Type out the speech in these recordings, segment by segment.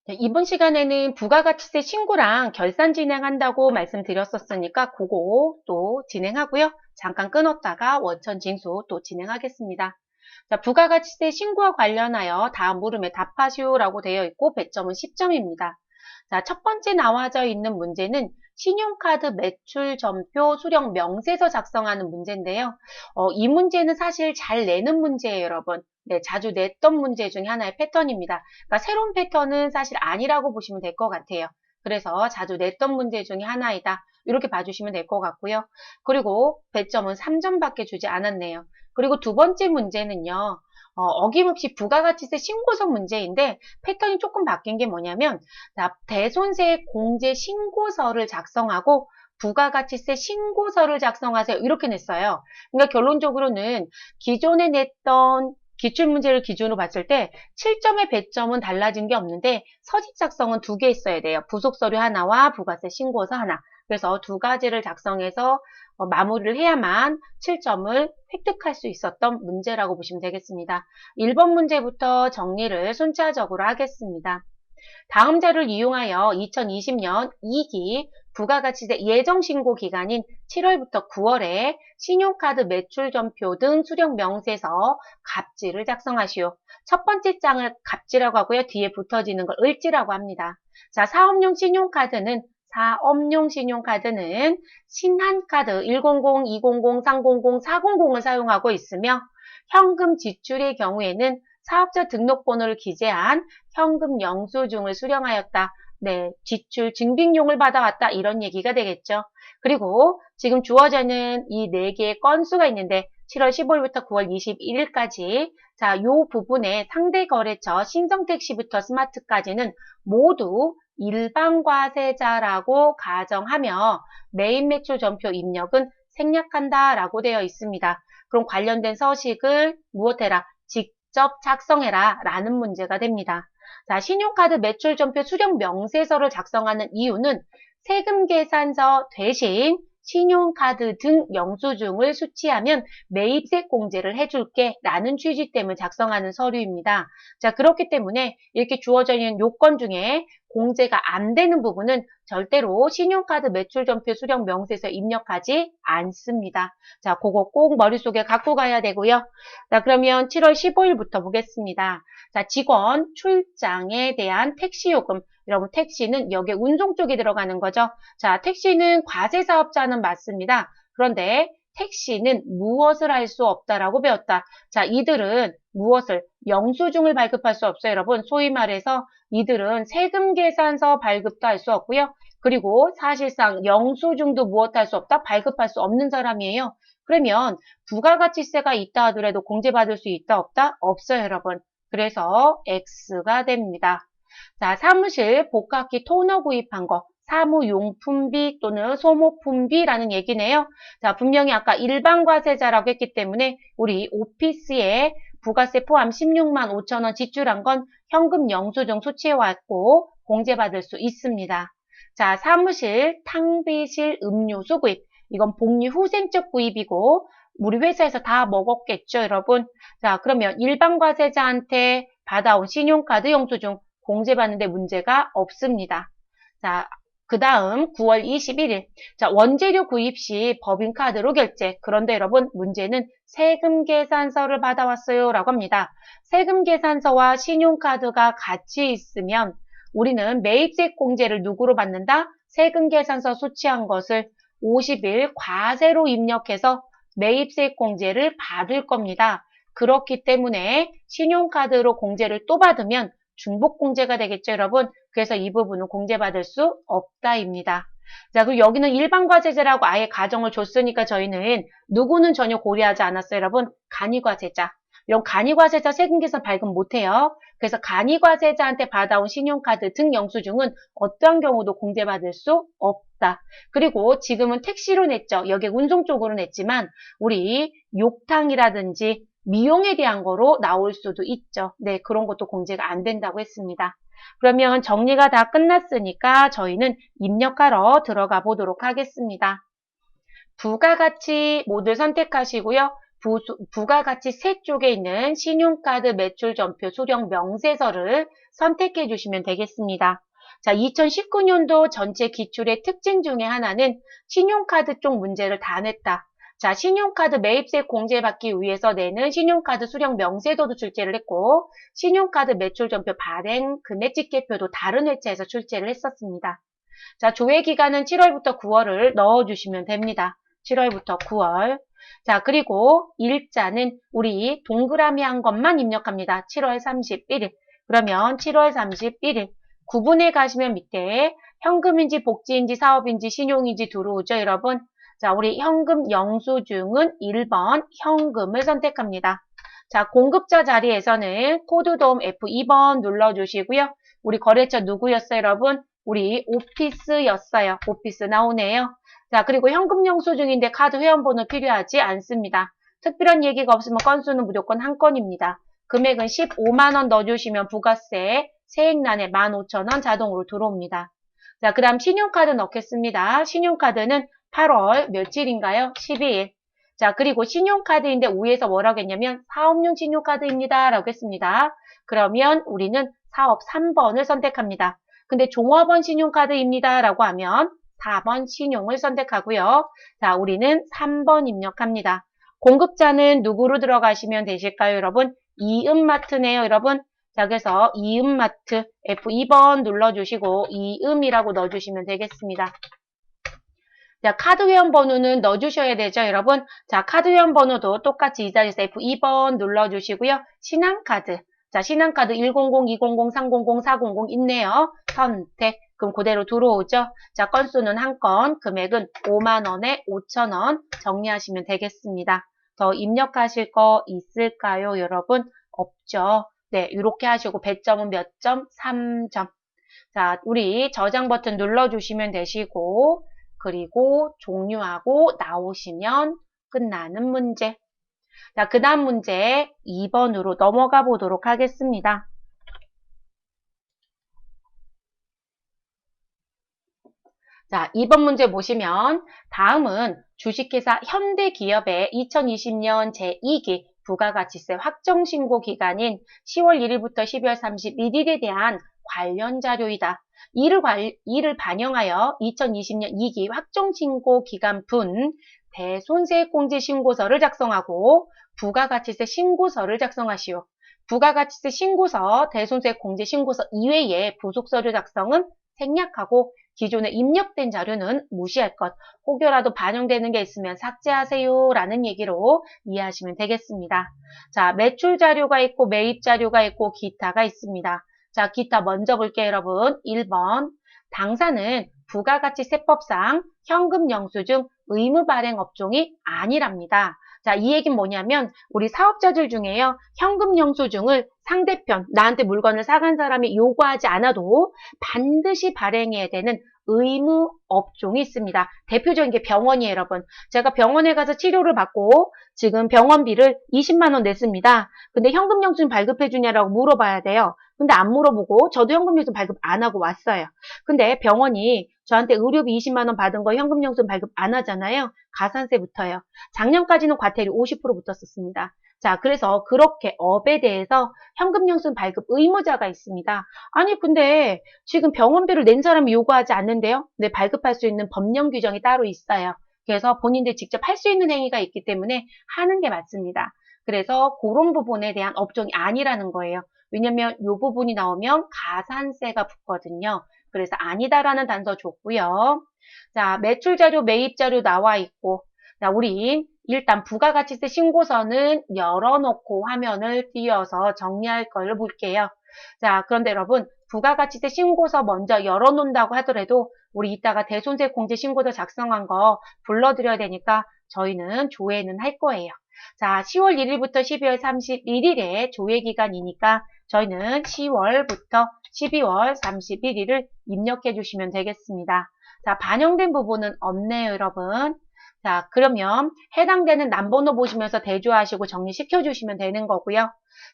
네, 이번 시간에는 부가가치세 신고랑 결산 진행한다고 말씀드렸었으니까 그거 또 진행하고요. 잠깐 끊었다가 원천 징수 또 진행하겠습니다. 자, 부가가치세 신고와 관련하여 다음 물음에 답하시오라고 되어 있고 배점은 10점입니다. 자, 첫 번째 나와져 있는 문제는 신용카드 매출 전표 수령 명세서 작성하는 문제인데요. 이 문제는 사실 잘 내는 문제예요, 여러분. 네, 자주 냈던 문제 중에 하나의 패턴입니다. 그러니까 새로운 패턴은 사실 아니라고 보시면 될 것 같아요. 그래서 자주 냈던 문제 중에 하나이다. 이렇게 봐주시면 될 것 같고요. 그리고 배점은 3점밖에 주지 않았네요. 그리고 두 번째 문제는요. 어김없이 부가가치세 신고서 문제인데 패턴이 조금 바뀐 게 뭐냐면 대손세 공제 신고서를 작성하고 부가가치세 신고서를 작성하세요. 이렇게 냈어요. 그러니까 결론적으로는 기존에 냈던 기출문제를 기준으로 봤을 때 7점의 배점은 달라진 게 없는데 서식 작성은 두 개 있어야 돼요. 부속서류 하나와 부가세 신고서 하나. 그래서 두 가지를 작성해서 마무리를 해야만 7점을 획득할 수 있었던 문제라고 보시면 되겠습니다. 1번 문제부터 정리를 순차적으로 하겠습니다. 다음 자료를 이용하여 2020년 2기 부가가치세 예정신고 기간인 7월부터 9월에 신용카드 매출전표 등 수령 명세서 갑지를 작성하시오. 첫 번째 장을 갑지라고 하고요. 뒤에 붙어지는 걸 을지라고 합니다. 자, 사업용 신용카드는 신한카드 100, 200, 300, 400을 사용하고 있으며 현금 지출의 경우에는 사업자 등록번호를 기재한 현금 영수증을 수령하였다. 네, 지출 증빙용을 받아왔다. 이런 얘기가 되겠죠. 그리고 지금 주어져는 이 4개의 건수가 있는데 7월 15일부터 9월 21일까지 자, 요 부분에 상대거래처 신성택시부터 스마트까지는 모두 일반 과세자라고 가정하며 매입 매출 전표 입력은 생략한다라고 되어 있습니다. 그럼 관련된 서식을 무엇해라? 직접 작성해라 라는 문제가 됩니다. 자, 신용카드 매출전표 수령 명세서를 작성하는 이유는 세금 계산서 대신 신용카드 등 영수증을 수취하면 매입세 공제를 해줄게 라는 취지 때문에 작성하는 서류입니다. 자, 그렇기 때문에 이렇게 주어져 있는 요건 중에 공제가 안 되는 부분은 절대로 신용카드 매출전표 수령 명세서에 입력하지 않습니다. 자, 그거 꼭 머릿속에 갖고 가야 되고요. 자, 그러면 7월 15일부터 보겠습니다. 자, 직원 출장에 대한 택시요금. 여러분, 택시는 여기에 운송 쪽이 들어가는 거죠. 자, 택시는 과세사업자는 맞습니다. 그런데 택시는 무엇을 할 수 없다라고 배웠다. 자, 이들은 무엇을? 영수증을 발급할 수 없어요, 여러분. 소위 말해서 이들은 세금 계산서 발급도 할 수 없고요. 그리고 사실상 영수증도 무엇할 수 없다? 발급할 수 없는 사람이에요. 그러면 부가가치세가 있다 하더라도 공제받을 수 있다 없다? 없어요, 여러분. 그래서 X가 됩니다. 자, 사무실 복합기 토너 구입한 거 사무용품비 또는 소모품비라는 얘기네요. 자, 분명히 아까 일반 과세자라고 했기 때문에 우리 오피스에 부가세 포함 16만 5천 원 지출한 건 현금 영수증 수취해왔고 공제받을 수 있습니다. 자, 사무실 탕비실 음료수 구입. 이건 복리 후생적 구입이고 우리 회사에서 다 먹었겠죠, 여러분? 자, 그러면 일반 과세자한테 받아온 신용카드 영수증 공제받는데 문제가 없습니다. 자, 그 다음 9월 21일. 자, 원재료 구입 시 법인카드로 결제. 그런데 여러분, 문제는 세금 계산서를 받아왔어요. 라고 합니다. 세금 계산서와 신용카드가 같이 있으면 우리는 매입세 공제를 누구로 받는다? 세금 계산서 수취한 것을 50일 과세로 입력해서 매입세 공제를 받을 겁니다. 그렇기 때문에 신용카드로 공제를 또 받으면 중복공제가 되겠죠, 여러분? 그래서 이 부분은 공제받을 수 없다입니다. 자, 그리고 여기는 일반과세자라고 아예 가정을 줬으니까 저희는 누구는 전혀 고려하지 않았어요, 여러분? 간이과세자. 이런 간이과세자 세금계산 발급 못해요. 그래서 간이과세자한테 받아온 신용카드 등 영수증은 어떠한 경우도 공제받을 수 없다. 그리고 지금은 택시로 냈죠. 여기 운송 쪽으로 냈지만 우리 욕탕이라든지 미용에 대한 거로 나올 수도 있죠. 네, 그런 것도 공제가 안 된다고 했습니다. 그러면 정리가 다 끝났으니까 저희는 입력하러 들어가 보도록 하겠습니다. 부가가치 모두 선택하시고요. 부가가치세 쪽에 있는 신용카드 매출전표 수령 명세서를 선택해 주시면 되겠습니다. 자, 2019년도 전체 기출의 특징 중에 하나는 신용카드 쪽 문제를 다 냈다. 자, 신용카드 매입세 공제받기 위해서 내는 신용카드 수령 명세서도 출제를 했고, 신용카드 매출전표 발행 금액 집계표도 다른 회차에서 출제를 했었습니다. 자, 조회 기간은 7월부터 9월을 넣어주시면 됩니다. 7월부터 9월. 자, 그리고 일자는 우리 동그라미 한 것만 입력합니다. 7월 31일. 그러면 7월 31일. 구분해 가시면 밑에 현금인지 복지인지 사업인지 신용인지 들어오죠, 여러분? 자, 우리 현금 영수증은 1번 현금을 선택합니다. 자, 공급자 자리에서는 코드 도움 F2번 눌러주시고요. 우리 거래처 누구였어요, 여러분? 우리 오피스였어요. 오피스 나오네요. 자, 그리고 현금 영수증인데 카드 회원번호 필요하지 않습니다. 특별한 얘기가 없으면 건수는 무조건 한 건입니다. 금액은 15만원 넣어주시면 부가세 세액란에 15,000원 자동으로 들어옵니다. 자, 그 다음 신용카드 넣겠습니다. 신용카드는 8월 며칠인가요? 12일. 자, 그리고 신용카드인데 위에서 뭐라고 했냐면 사업용 신용카드입니다. 라고 했습니다. 그러면 우리는 사업 3번을 선택합니다. 근데 종업원 신용카드입니다. 라고 하면 4번 신용을 선택하고요. 자, 우리는 3번 입력합니다. 공급자는 누구로 들어가시면 되실까요, 여러분? 이음마트네요, 여러분. 자, 그래서 이음마트 F2번 눌러주시고 이음이라고 넣어주시면 되겠습니다. 자, 카드 회원 번호는 넣어주셔야 되죠, 여러분. 자, 카드 회원 번호도 똑같이 이 자리에서 F2번 눌러주시고요. 신한카드. 자, 신한카드 100, 200, 300, 400 있네요. 선택. 그럼 그대로 들어오죠. 자, 건수는 한 건, 금액은 5만원에 5천원 정리하시면 되겠습니다. 더 입력하실 거 있을까요, 여러분? 없죠. 네, 이렇게 하시고 배점은 몇 점? 3점. 자, 우리 저장 버튼 눌러주시면 되시고 그리고 종료하고 나오시면 끝나는 문제. 자, 그 다음 문제 2번으로 넘어가 보도록 하겠습니다. 자, 2번 문제 보시면 다음은 주식회사 현대기업의 2020년 제2기 부가가치세 확정신고 기간인 10월 1일부터 12월 31일에 대한 관련 자료이다. 이를 반영하여 2020년 2기 확정신고 기간분 대손세액공제 신고서를 작성하고 부가가치세 신고서를 작성하시오. 부가가치세 신고서, 대손세액공제 신고서 이외에 부속서류 작성은 생략하고 기존에 입력된 자료는 무시할 것, 혹여라도 반영되는 게 있으면 삭제하세요 라는 얘기로 이해하시면 되겠습니다. 자, 매출 자료가 있고 매입 자료가 있고 기타가 있습니다. 자, 기타 먼저 볼게요, 여러분. 1번. 당사는 부가가치세법상 현금 영수증 의무 발행 업종이 아니랍니다. 자, 이 얘기는 뭐냐면 우리 사업자들 중에요. 현금 영수증을 상대편, 나한테 물건을 사간 사람이 요구하지 않아도 반드시 발행해야 되는 의무 업종이 있습니다. 대표적인 게 병원이에요, 여러분. 제가 병원에 가서 치료를 받고 지금 병원비를 20만 원 냈습니다. 근데 현금 영수증 발급해 주냐라고 물어봐야 돼요. 근데 안 물어보고 저도 현금 영수증 발급 안 하고 왔어요. 근데 병원이 저한테 의료비 20만 원 받은 거 현금 영수증 발급 안 하잖아요. 가산세 붙어요. 작년까지는 과태료 50% 붙었었습니다. 자, 그래서 그렇게 업에 대해서 현금 영수증 발급 의무자가 있습니다. 아니, 근데 지금 병원비를 낸 사람이 요구하지 않는데요? 네, 발급할 수 있는 법령 규정이 따로 있어요. 그래서 본인들 직접 할 수 있는 행위가 있기 때문에 하는 게 맞습니다. 그래서 그런 부분에 대한 업종이 아니라는 거예요. 왜냐면 이 부분이 나오면 가산세가 붙거든요. 그래서 아니다라는 단서 줬고요. 자, 매출 자료, 매입 자료 나와 있고, 자, 우리 일단 부가가치세 신고서는 열어놓고 화면을 띄워서 정리할 걸 볼게요. 자, 그런데 여러분, 부가가치세 신고서 먼저 열어놓는다고 하더라도 우리 이따가 대손세 공제 신고서 작성한 거 불러드려야 되니까 저희는 조회는 할 거예요. 자, 10월 1일부터 12월 31일에 조회 기간이니까 저희는 10월부터 12월 31일을 입력해 주시면 되겠습니다. 자, 반영된 부분은 없네요, 여러분. 자, 그러면 해당되는 남번호 보시면서 대조하시고 정리시켜 주시면 되는 거고요.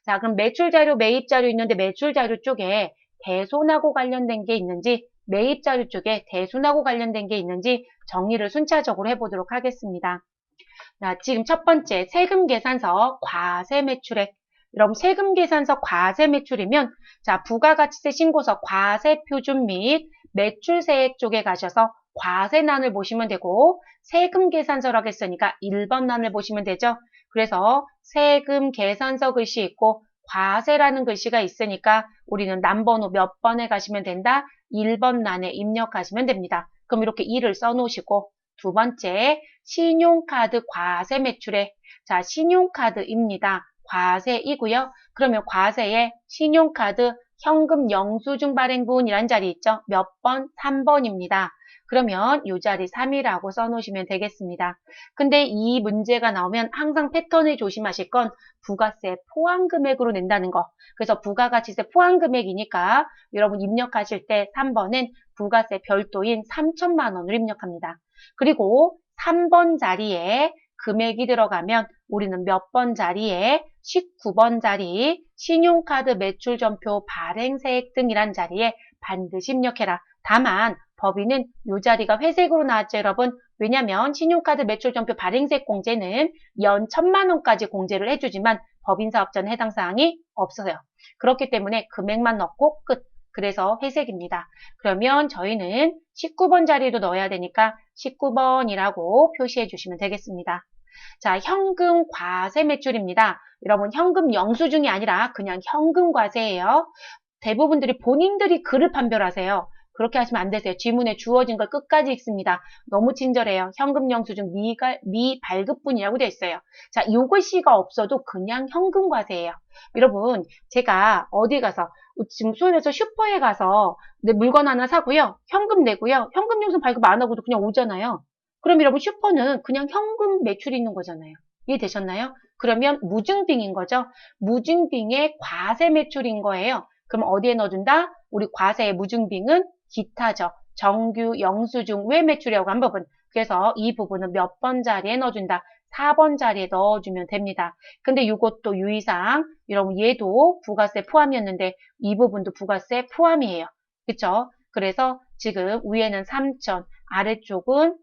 자, 그럼 매출 자료, 매입 자료 있는데 매출 자료 쪽에 대손하고 관련된 게 있는지, 매입 자료 쪽에 대손하고 관련된 게 있는지 정리를 순차적으로 해보도록 하겠습니다. 자, 지금 첫 번째 세금 계산서 과세 매출액. 여러분 세금 계산서 과세 매출이면 자, 부가가치세 신고서 과세 표준 및 매출세액 쪽에 가셔서 과세란을 보시면 되고 세금 계산서라고 했으니까 1번 란을 보시면 되죠. 그래서 세금 계산서 글씨 있고 과세라는 글씨가 있으니까 우리는 난번호 몇 번에 가시면 된다? 1번 란에 입력하시면 됩니다. 그럼 이렇게 2를 써놓으시고 두 번째, 신용카드 과세 매출액. 자, 신용카드입니다. 과세이고요. 그러면 과세에 신용카드 현금 영수증 발행분이란 자리 있죠? 몇 번? 3번입니다. 그러면 이 자리 3이라고 써놓으시면 되겠습니다. 근데 이 문제가 나오면 항상 패턴을 조심하실 건 부가세 포함금액으로 낸다는 거. 그래서 부가가치세 포함금액이니까 여러분 입력하실 때 3번은 부가세 별도인 3천만 원을 입력합니다. 그리고 3번 자리에 금액이 들어가면 우리는 몇 번 자리에 19번 자리 신용카드 매출전표 발행세액 등이란 자리에 반드시 입력해라. 다만 법인은 이 자리가 회색으로 나왔죠, 여러분. 왜냐하면 신용카드 매출전표 발행세액 공제는 연 1,000만 원까지 공제를 해주지만 법인사업자는 해당 사항이 없어요. 그렇기 때문에 금액만 넣고 끝. 그래서 회색입니다. 그러면 저희는 19번 자리도 넣어야 되니까 19번이라고 표시해 주시면 되겠습니다. 자, 현금 과세 매출입니다. 여러분 현금 영수증이 아니라 그냥 현금 과세예요. 대부분들이 본인들이 글을 판별하세요. 그렇게 하시면 안 되세요. 지문에 주어진 걸 끝까지 읽습니다. 너무 친절해요. 현금 영수증 미발급분이라고 되어 있어요. 자, 이 글씨가 없어도 그냥 현금 과세예요. 여러분 제가 어디 가서 지금 소위에서 슈퍼에 가서 내 물건 하나 사고요. 현금 내고요. 현금 영수증 발급 안 하고도 그냥 오잖아요. 그럼 여러분 슈퍼는 그냥 현금 매출이 있는 거잖아요. 이해되셨나요? 그러면 무증빙인 거죠. 무증빙의 과세 매출인 거예요. 그럼 어디에 넣어준다? 우리 과세의 무증빙은 기타죠. 정규 영수증 외 매출이라고 한 부분. 그래서 이 부분은 몇 번 자리에 넣어준다? 4번 자리에 넣어주면 됩니다. 근데 이것도 유의사항, 여러분 얘도 부가세 포함이었는데 이 부분도 부가세 포함이에요. 그쵸? 그래서 지금 위에는 3천, 아래쪽은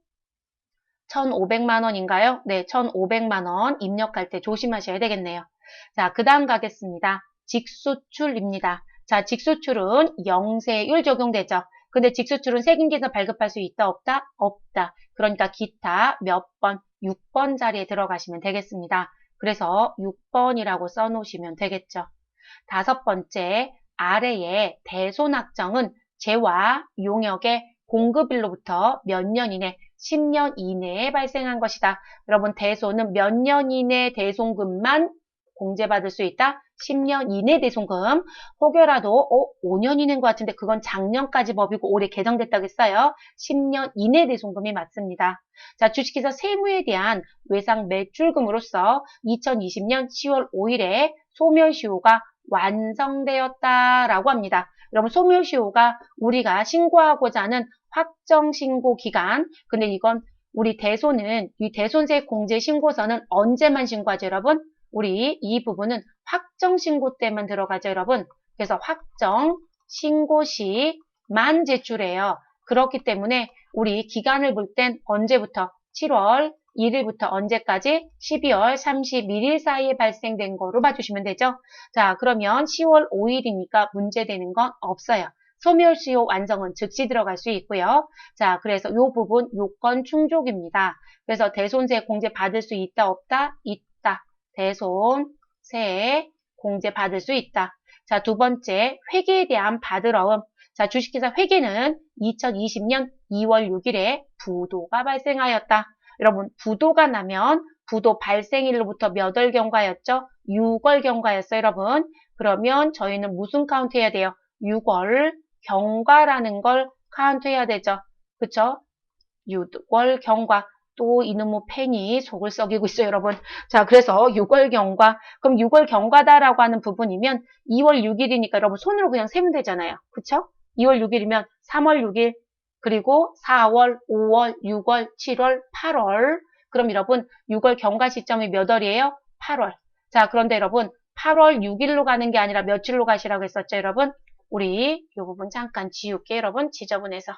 1,500만 원인가요? 네, 1,500만 원 입력할 때 조심하셔야 되겠네요. 자, 그 다음 가겠습니다. 직수출입니다. 자, 직수출은 영세율 적용되죠. 근데 직수출은 세금계에서 발급할 수 있다, 없다? 없다. 그러니까 기타 몇 번? 6번 자리에 들어가시면 되겠습니다. 그래서 6번이라고 써놓으시면 되겠죠. 다섯 번째, 아래의 대손학정은 재와 용역의 공급일로부터 몇 년 이내, 10년 이내에 발생한 것이다. 여러분 대손은 몇 년 이내 대손금만 공제받을 수 있다? 10년 이내 대손금. 혹여라도 5년 이내인 것 같은데 그건 작년까지 법이고 올해 개정됐다고 했어요. 10년 이내 대손금이 맞습니다. 자, 주식회사 세무에 대한 외상 매출금으로서 2020년 10월 5일에 소멸시효가 완성되었다라고 합니다. 여러분 소멸시효가 우리가 신고하고자 하는 확정신고 기간, 근데 이건 우리 대손은 이 대손세 공제 신고서는 언제만 신고하죠, 여러분? 우리 이 부분은 확정신고 때만 들어가죠, 여러분. 그래서 확정신고 시만 제출해요. 그렇기 때문에 우리 기간을 볼 땐 언제부터? 7월 1일부터 언제까지? 12월 31일 사이에 발생된 거로 봐주시면 되죠. 자, 그러면 10월 5일이니까 문제되는 건 없어요. 소멸시효 완성은 즉시 들어갈 수 있고요. 자, 그래서 이 부분 요건 충족입니다. 그래서 대손세 공제 받을 수 있다, 없다? 있다. 대손세 공제 받을 수 있다. 자, 두 번째, 회계에 대한 받으러움. 자, 주식회사 회계는 2020년 2월 6일에 부도가 발생하였다. 여러분, 부도가 나면 부도 발생일로부터 몇 월 경과였죠? 6월 경과였어요, 여러분. 그러면 저희는 무슨 카운트 해야 돼요? 6월 경과라는 걸 카운트 해야 되죠. 그쵸? 6월 경과. 또 이놈의 펜이 속을 썩이고 있어요, 여러분. 자, 그래서 6월 경과. 그럼 6월 경과다라고 하는 부분이면 2월 6일이니까 여러분 손으로 그냥 세면 되잖아요. 그쵸? 2월 6일이면 3월 6일, 그리고 4월, 5월, 6월, 7월, 8월. 그럼 여러분 6월 경과 시점이 몇 월이에요? 8월. 자, 그런데 여러분 8월 6일로 가는 게 아니라 며칠로 가시라고 했었죠, 여러분? 우리 이 부분 잠깐 지울게요, 여러분. 지저분해서.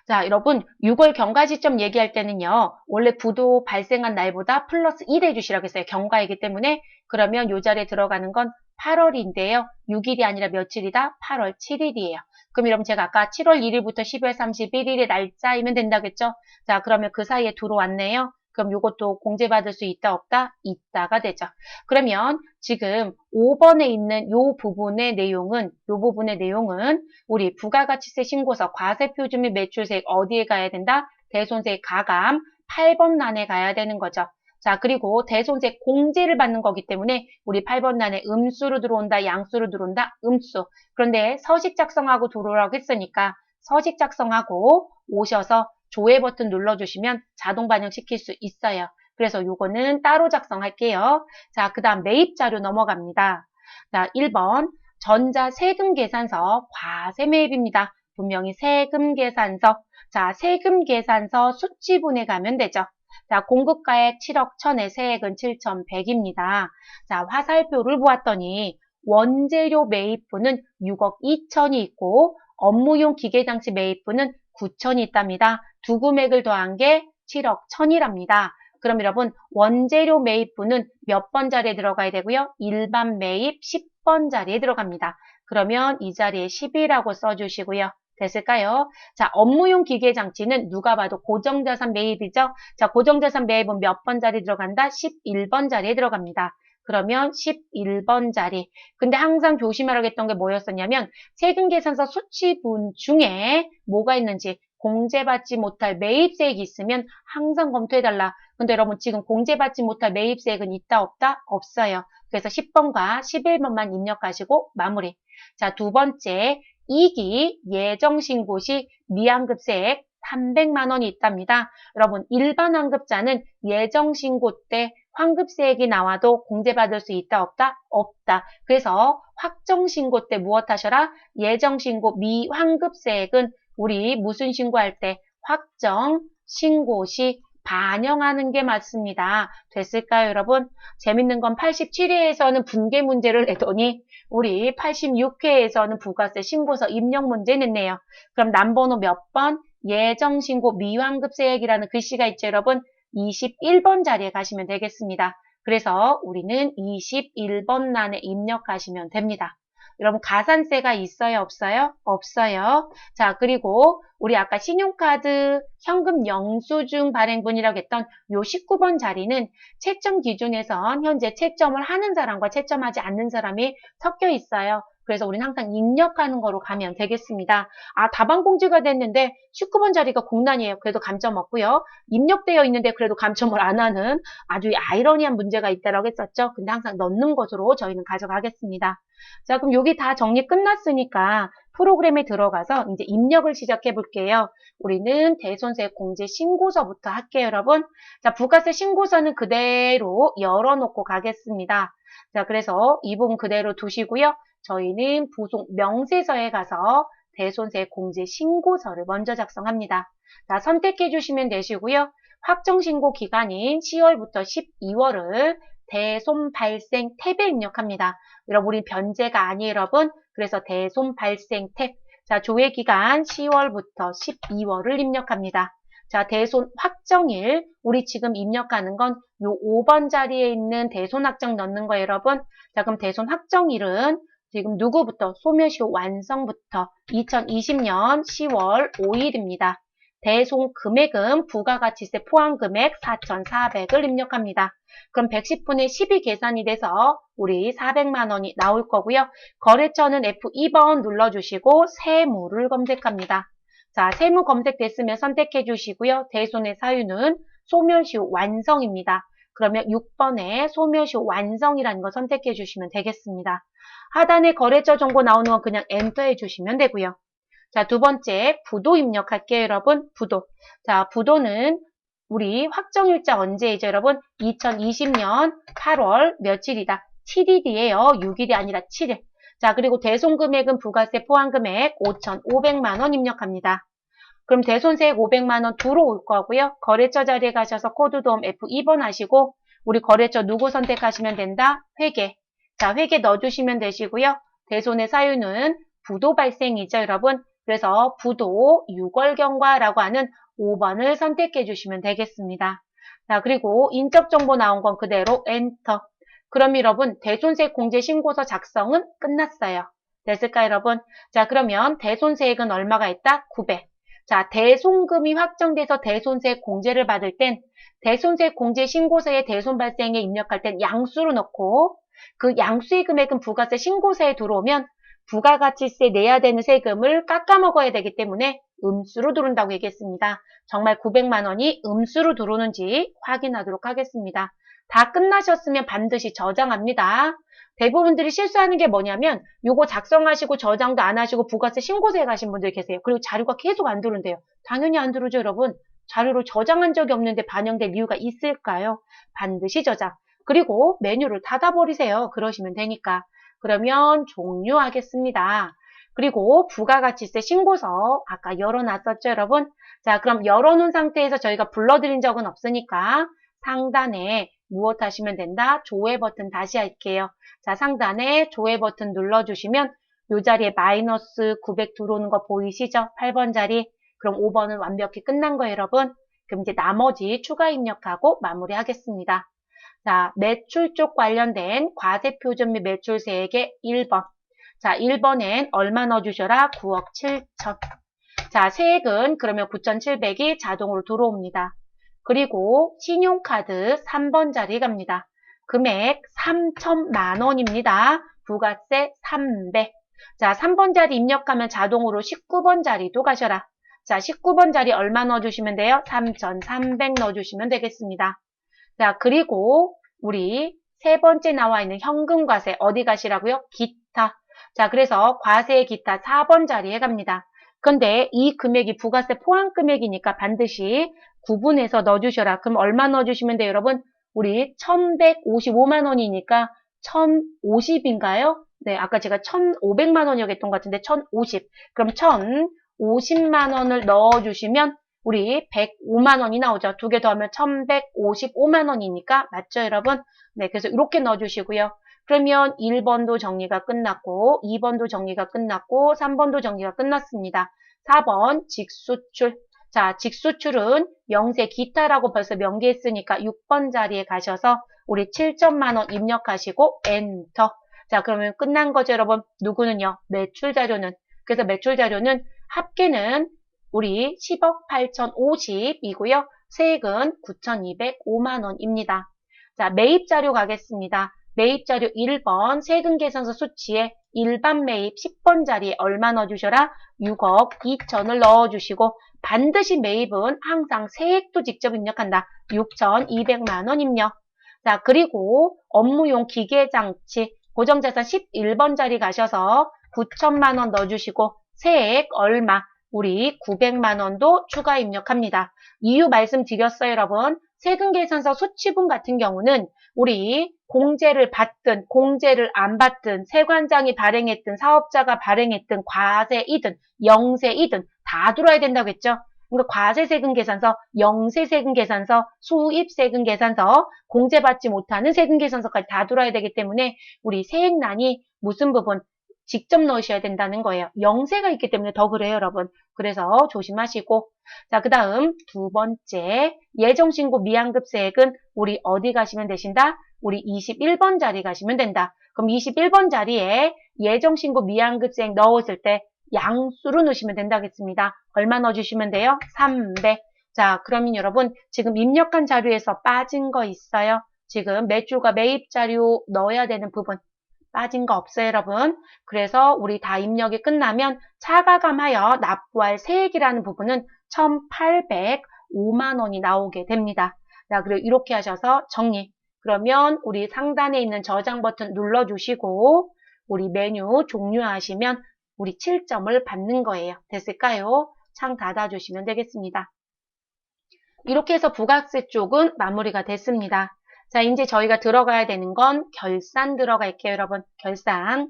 자, 여러분 6월 경과지점 얘기할 때는요. 원래 부도 발생한 날보다 플러스 1 해주시라고 했어요. 경과이기 때문에. 그러면 요 자리에 들어가는 건 8월인데요. 6일이 아니라 며칠이다? 8월 7일이에요. 그럼 여러분 제가 아까 7월 1일부터 12월 31일의 날짜이면 된다겠죠? 자, 그러면 그 사이에 들어왔네요. 그럼 이것도 공제받을 수 있다 없다? 있다가 되죠. 그러면 지금 5번에 있는 요 부분의 내용은 우리 부가가치세 신고서 과세표준 및 매출세액 어디에 가야 된다? 대손세액 가감 8번 란에 가야 되는 거죠. 자, 그리고 대손세액 공제를 받는 거기 때문에 우리 8번 란에 음수로 들어온다, 양수로 들어온다, 음수. 그런데 서식 작성하고 들어오라고 했으니까 서식 작성하고 오셔서 조회 버튼 눌러주시면 자동 반영시킬 수 있어요. 그래서 요거는 따로 작성할게요. 자, 그 다음 매입 자료 넘어갑니다. 자, 1번 전자세금계산서 과세매입입니다. 분명히 세금계산서. 자, 세금계산서 수치분에 가면 되죠. 자, 공급가액 7억 1000에 세액은 7100입니다. 자, 화살표를 보았더니 원재료 매입분은 6억 2000이 있고 업무용 기계장치 매입분은 9000이 있답니다. 두 금액을 더한 게 7억 1000이랍니다. 그럼 여러분 원재료 매입분은 몇 번 자리에 들어가야 되고요? 일반 매입 10번 자리에 들어갑니다. 그러면 이 자리에 10이라고 써주시고요. 됐을까요? 자, 업무용 기계장치는 누가 봐도 고정자산 매입이죠? 자, 고정자산 매입은 몇 번 자리 들어간다? 11번 자리에 들어갑니다. 그러면 11번 자리. 근데 항상 조심하라고 했던 게 뭐였었냐면 세금계산서 수치분 중에 뭐가 있는지 공제받지 못할 매입세액이 있으면 항상 검토해달라. 근데 여러분 지금 공제받지 못할 매입세액은 있다 없다? 없어요. 그래서 10번과 11번만 입력하시고 마무리. 자, 두 번째 2기 예정신고 시 미환급세액 300만 원이 있답니다. 여러분 일반 환급자는 예정신고 때 환급세액이 나와도 공제받을 수 있다 없다? 없다. 그래서 확정신고 때 무엇 하셔라? 예정신고 미환급세액은 우리 무슨 신고할 때 확정신고 시 반영하는 게 맞습니다. 됐을까요, 여러분? 재밌는 건 87회에서는 분계 문제를 내더니 우리 86회에서는 부가세 신고서 입력 문제 냈네요. 그럼 남번호 몇 번? 예정신고 미환급세액이라는 글씨가 있죠, 여러분? 21번 자리에 가시면 되겠습니다. 그래서 우리는 21번 란에 입력하시면 됩니다. 여러분 가산세가 있어요? 없어요? 없어요. 자, 그리고 우리 아까 신용카드 현금 영수증 발행분이라고 했던 요 19번 자리는 채점 기준에선 현재 채점을 하는 사람과 채점하지 않는 사람이 섞여 있어요. 그래서 우리는 항상 입력하는 거로 가면 되겠습니다. 아, 다방 공지가 됐는데 19번 자리가 공란이에요. 그래도 감점 없고요. 입력되어 있는데 그래도 감점을 안 하는 아주 아이러니한 문제가 있다라고 했었죠. 근데 항상 넣는 것으로 저희는 가져가겠습니다. 자, 그럼 여기 다 정리 끝났으니까 프로그램에 들어가서 이제 입력을 시작해 볼게요. 우리는 대손세액 공제 신고서부터 할게요, 여러분. 자, 부가세 신고서는 그대로 열어놓고 가겠습니다. 자, 그래서 이 부분 그대로 두시고요. 저희는 부속 명세서에 가서 대손세액 공제 신고서를 먼저 작성합니다. 자, 선택해 주시면 되시고요. 확정신고 기간인 10월부터 12월을 대손 발생 탭에 입력합니다. 여러분, 우리 변제가 아니에요, 여러분. 그래서 대손 발생 탭. 자, 조회 기간 10월부터 12월을 입력합니다. 자, 대손 확정일. 우리 지금 입력하는 건 요 5번 자리에 있는 대손 확정 넣는 거예요, 여러분. 자, 그럼 대손 확정일은 지금 누구부터? 소멸시효 완성부터 2020년 10월 5일입니다. 대손 금액은 부가가치세 포함금액 4,400을 입력합니다. 그럼 110분의 10이 계산이 돼서 우리 400만 원이 나올 거고요. 거래처는 F2번 눌러주시고 세무를 검색합니다. 자, 세무 검색됐으면 선택해 주시고요. 대손의 사유는 소멸시효 완성입니다. 그러면 6번에 소멸시효 완성이라는 거 선택해 주시면 되겠습니다. 하단에 거래처 정보 나오는 건 그냥 엔터 해주시면 되고요. 자, 두 번째 부도 입력할게요, 여러분. 부도. 자, 부도는 우리 확정일자 언제이죠, 여러분? 2020년 8월 며칠이다? 7일이에요. 6일이 아니라 7일. 자, 그리고 대손금액은 부가세 포함금액 5,500만 원 입력합니다. 그럼 대손세액 500만 원 들어올 거고요. 거래처 자리에 가셔서 코드 도움 F2번 하시고 우리 거래처 누구 선택하시면 된다? 회계. 자, 회계 넣어주시면 되시고요. 대손의 사유는 부도 발생이죠, 여러분. 그래서 부도 유골경과라고 하는 5번을 선택해 주시면 되겠습니다. 자, 그리고 인적 정보 나온 건 그대로 엔터. 그럼 여러분, 대손세액 공제 신고서 작성은 끝났어요. 됐을까요, 여러분? 자, 그러면 대손세액은 얼마가 있다? 900. 자, 대손금이 확정돼서 대손세액 공제를 받을 땐 대손세액 공제 신고서에 대손 발생에 입력할 땐 양수로 넣고 그 양수의 금액은 부가세 신고서에 들어오면 부가가치세 내야 되는 세금을 깎아 먹어야 되기 때문에 음수로 들어온다고 얘기했습니다. 정말 900만 원이 음수로 들어오는지 확인하도록 하겠습니다. 다 끝나셨으면 반드시 저장합니다. 대부분들이 실수하는 게 뭐냐면 요거 작성하시고 저장도 안 하시고 부가세 신고서에 가신 분들 계세요. 그리고 자료가 계속 안 들어온대요. 당연히 안 들어오죠, 여러분. 자료를 저장한 적이 없는데 반영될 이유가 있을까요? 반드시 저장. 그리고 메뉴를 닫아버리세요. 그러시면 되니까. 그러면 종료하겠습니다. 그리고 부가가치세 신고서 아까 열어놨었죠, 여러분? 자, 그럼 열어놓은 상태에서 저희가 불러드린 적은 없으니까 상단에 무엇 하시면 된다? 조회 버튼 다시 할게요. 자, 상단에 조회 버튼 눌러주시면 이 자리에 마이너스 900 들어오는 거 보이시죠? 8번 자리. 그럼 5번은 완벽히 끝난 거예요, 여러분. 그럼 이제 나머지 추가 입력하고 마무리하겠습니다. 자, 매출 쪽 관련된 과세표준 및 매출세액의 1번. 자, 1번엔 얼마 넣어주셔라? 9억 7천. 자, 세액은 그러면 9,700이 자동으로 들어옵니다. 그리고 신용카드 3번 자리 갑니다. 금액 3천만 원입니다. 부가세 300. 자, 3번 자리 입력하면 자동으로 19번 자리도 가셔라. 자, 19번 자리 얼마 넣어주시면 돼요? 3,300 넣어주시면 되겠습니다. 자, 그리고 우리 세 번째 나와 있는 현금과세 어디 가시라고요? 기타. 자, 그래서 과세 기타 4번 자리에 갑니다. 근데 이 금액이 부가세 포함 금액이니까 반드시 구분해서 넣어주셔라. 그럼 얼마 넣어주시면 돼요, 여러분? 우리 1,155만 원이니까 1,050인가요? 네, 아까 제가 1,500만 원이라고 했던 것 같은데 1,050. 그럼 1,050만 원을 넣어주시면 우리 105만 원이 나오죠. 두 개 더하면 1,155만 원이니까 맞죠, 여러분? 네, 그래서 이렇게 넣어주시고요. 그러면 1번도 정리가 끝났고 2번도 정리가 끝났고 3번도 정리가 끝났습니다. 4번 직수출. 자, 직수출은 영세 기타라고 벌써 명기했으니까 6번 자리에 가셔서 우리 7천만 원 입력하시고 엔터. 자, 그러면 끝난 거죠, 여러분. 누구는요? 매출 자료는. 그래서 매출 자료는 합계는 우리 10억 8,050이고요. 세액은 9,205만 원입니다. 자, 매입 자료 가겠습니다. 매입 자료 1번 세금 계산서 수치에 일반 매입 10번 자리에 얼마 넣어주셔라? 6억 2천을 넣어주시고 반드시 매입은 항상 세액도 직접 입력한다. 6,200만 원 입력. 자, 그리고 업무용 기계장치 고정자산 11번 자리 가셔서 9천만 원 넣어주시고 세액 얼마? 우리 900만 원도 추가 입력합니다. 이유 말씀드렸어요, 여러분. 세금계산서 수치분 같은 경우는 우리 공제를 받든 공제를 안 받든 세관장이 발행했든 사업자가 발행했든 과세이든 영세이든 다 들어야 된다고 했죠. 그러니까 과세세금계산서, 영세세금계산서, 수입세금계산서, 공제받지 못하는 세금계산서까지 다 들어야 되기 때문에 우리 세액란이 무슨 부분 직접 넣으셔야 된다는 거예요. 영세가 있기 때문에 더 그래요, 여러분. 그래서 조심하시고. 자, 그 다음 두 번째 예정신고 미환급세액은 우리 어디 가시면 되신다? 우리 21번 자리 가시면 된다. 그럼 21번 자리에 예정신고 미환급세액 넣었을 때 양수로 넣으시면 된다겠습니다. 얼마 넣어주시면 돼요? 300. 자, 그러면 여러분 지금 입력한 자료에서 빠진 거 있어요? 지금 매출과 매입 자료 넣어야 되는 부분 빠진 거 없어요, 여러분. 그래서 우리 다 입력이 끝나면 차가감하여 납부할 세액이라는 부분은 1,805만 원이 나오게 됩니다. 자, 그리고 이렇게 하셔서 정리. 그러면 우리 상단에 있는 저장 버튼 눌러주시고 우리 메뉴 종료하시면 우리 7점을 받는 거예요. 됐을까요? 창 닫아주시면 되겠습니다. 이렇게 해서 부가세 쪽은 마무리가 됐습니다. 자, 이제 저희가 들어가야 되는 건 결산 들어갈게요, 여러분. 결산.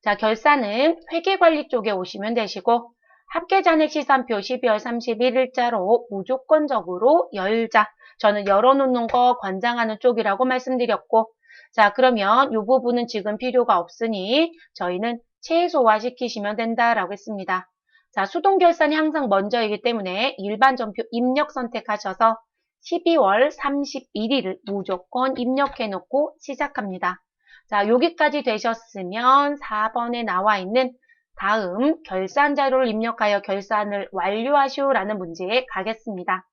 자, 결산은 회계관리 쪽에 오시면 되시고 합계잔액 시산표 12월 31일자로 무조건적으로 열자. 저는 열어놓는 거 권장하는 쪽이라고 말씀드렸고 자, 그러면 이 부분은 지금 필요가 없으니 저희는 최소화시키시면 된다라고 했습니다. 자, 수동결산이 항상 먼저이기 때문에 일반 전표 입력 선택하셔서 12월 31일을 무조건 입력해 놓고 시작합니다. 자, 여기까지 되셨으면 4번에 나와 있는 다음 결산 자료를 입력하여 결산을 완료하시오라는 문제에 가겠습니다.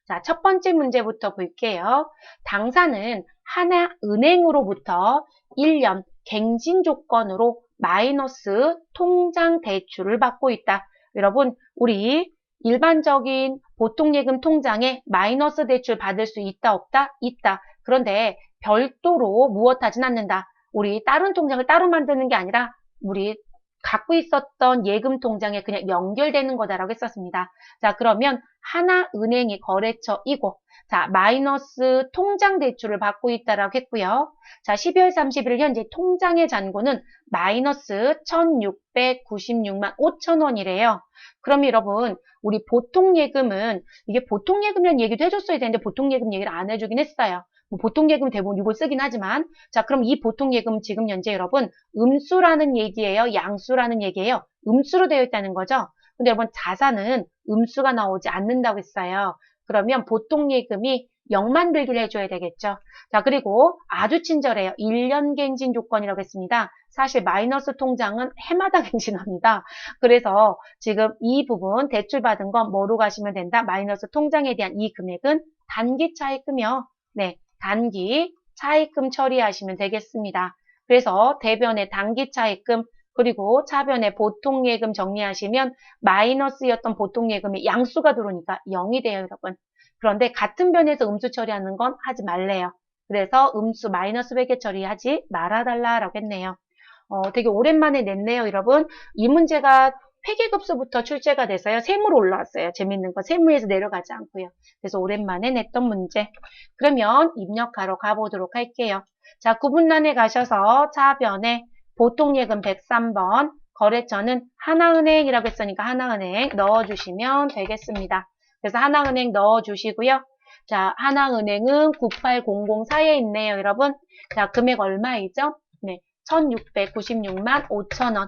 자, 첫 번째 문제부터 볼게요. 당사는 하나은행으로부터 1년 갱신 조건으로 마이너스 통장 대출을 받고 있다. 여러분, 우리 일반적인 보통예금 통장에 마이너스 대출 받을 수 있다, 없다? 있다. 그런데 별도로 무엇하진 않는다. 우리 다른 통장을 따로 만드는 게 아니라 우리 갖고 있었던 예금 통장에 그냥 연결되는 거다라고 했었습니다. 자, 그러면 하나은행이 거래처이고, 자, 마이너스 통장 대출을 받고 있다라고 했고요. 자, 12월 30일 현재 통장의 잔고는 마이너스 1696만 5천 원이래요. 그럼 여러분, 우리 보통예금은, 이게 보통예금이라는 얘기도 해줬어야 되는데 보통예금 얘기를 안 해주긴 했어요. 뭐 보통예금 대부분 이걸 쓰긴 하지만, 자, 그럼 이 보통예금 지금 현재 여러분, 음수라는 얘기예요? 양수라는 얘기예요? 음수로 되어 있다는 거죠? 근데 여러분, 자산은 음수가 나오지 않는다고 했어요. 그러면 보통예금이 0만 들기를 해줘야 되겠죠. 자, 그리고 아주 친절해요. 1년 갱신 조건이라고 했습니다. 사실 마이너스 통장은 해마다 갱신합니다. 그래서 지금 이 부분 대출받은 건 뭐로 가시면 된다? 마이너스 통장에 대한 이 금액은 단기 차입금이요. 네, 단기 차입금 처리하시면 되겠습니다. 그래서 대변의 단기 차입금 그리고 차변의 보통예금 정리하시면 마이너스였던 보통예금이 양수가 들어오니까 0이 돼요, 여러분. 그런데 같은 변에서 음수 처리하는 건 하지 말래요. 그래서 음수 마이너스 회계 처리하지 말아달라라고 했네요. 되게 오랜만에 냈네요, 여러분. 이 문제가 회계급수부터 출제가 돼서요. 세무로 올라왔어요. 재밌는 거. 세무에서 내려가지 않고요. 그래서 오랜만에 냈던 문제. 그러면 입력하러 가보도록 할게요. 자, 구분란에 가셔서 차변에 보통예금 103번, 거래처는 하나은행이라고 했으니까 하나은행 넣어주시면 되겠습니다. 그래서 하나은행 넣어주시고요. 자, 하나은행은 98004에 있네요, 여러분. 자, 금액 얼마이죠? 네, 1696만 5천원.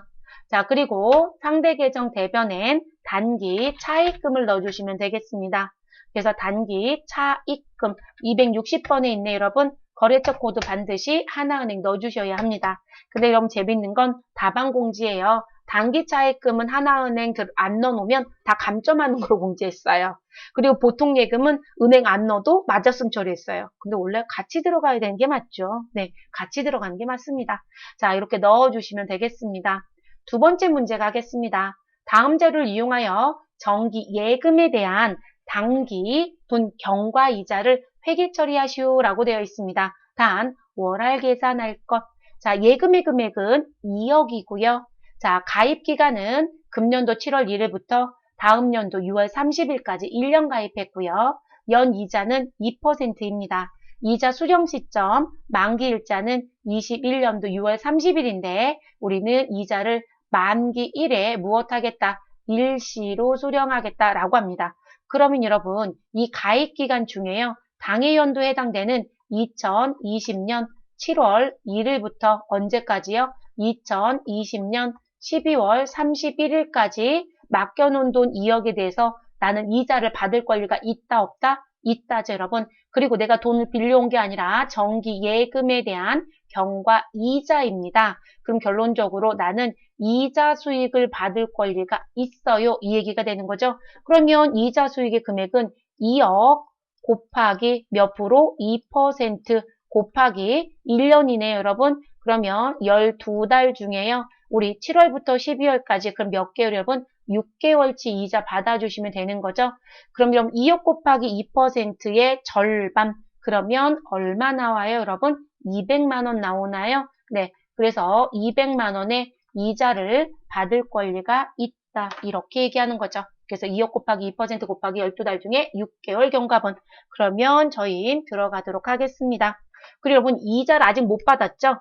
자, 그리고 상대계정 대변엔 단기 차입금을 넣어주시면 되겠습니다. 그래서 단기 차입금 260번에 있네, 여러분. 거래처 코드 반드시 하나은행 넣어주셔야 합니다. 근데 여러분 재밌는 건 다반공지예요. 단기 차입금은 하나은행 안 넣어놓으면 다 감점하는 걸로 공지했어요. 그리고 보통 예금은 은행 안 넣어도 맞았음 처리했어요. 근데 원래 같이 들어가야 되는 게 맞죠. 네, 같이 들어가는 게 맞습니다. 자, 이렇게 넣어주시면 되겠습니다. 두 번째 문제 가겠습니다. 다음 자료를 이용하여 정기 예금에 대한 단기 돈 경과 이자를 회계 처리하시오라고 되어 있습니다. 단 월할 계산할 것. 자, 예금의 금액은 2억이고요. 자, 가입 기간은 금년도 7월 1일부터 다음 연도 6월 30일까지 1년 가입했고요. 연 이자는 2%입니다. 이자 수령 시점 만기 일자는 21년도 6월 30일인데 우리는 이자를 만기 1에 무엇하겠다? 일시로 수령하겠다라고 합니다. 그러면 여러분 이 가입 기간 중에요. 당해 연도에 해당되는 2020년 7월 1일부터 언제까지요? 2020년 12월 31일까지 맡겨놓은 돈 2억에 대해서 나는 이자를 받을 권리가 있다 없다? 있다죠, 여러분. 그리고 내가 돈을 빌려온 게 아니라 정기 예금에 대한 경과 이자입니다. 그럼 결론적으로 나는 이자 수익을 받을 권리가 있어요. 이 얘기가 되는 거죠. 그러면 이자 수익의 금액은 2억 곱하기 몇 프로? 2% 곱하기 1년이네요, 여러분. 그러면 12달 중에요. 우리 7월부터 12월까지 그럼 몇 개월 여러분? 6개월치 이자 받아주시면 되는 거죠. 그럼 2억 곱하기 2%의 절반. 그러면 얼마 나와요, 여러분? 200만 원 나오나요? 네. 그래서 200만 원의 이자를 받을 권리가 있다. 이렇게 얘기하는 거죠. 그래서 2억 곱하기 2% 곱하기 12달 중에 6개월 경과분. 그러면 저희 들어가도록 하겠습니다. 그리고 여러분 이자를 아직 못 받았죠?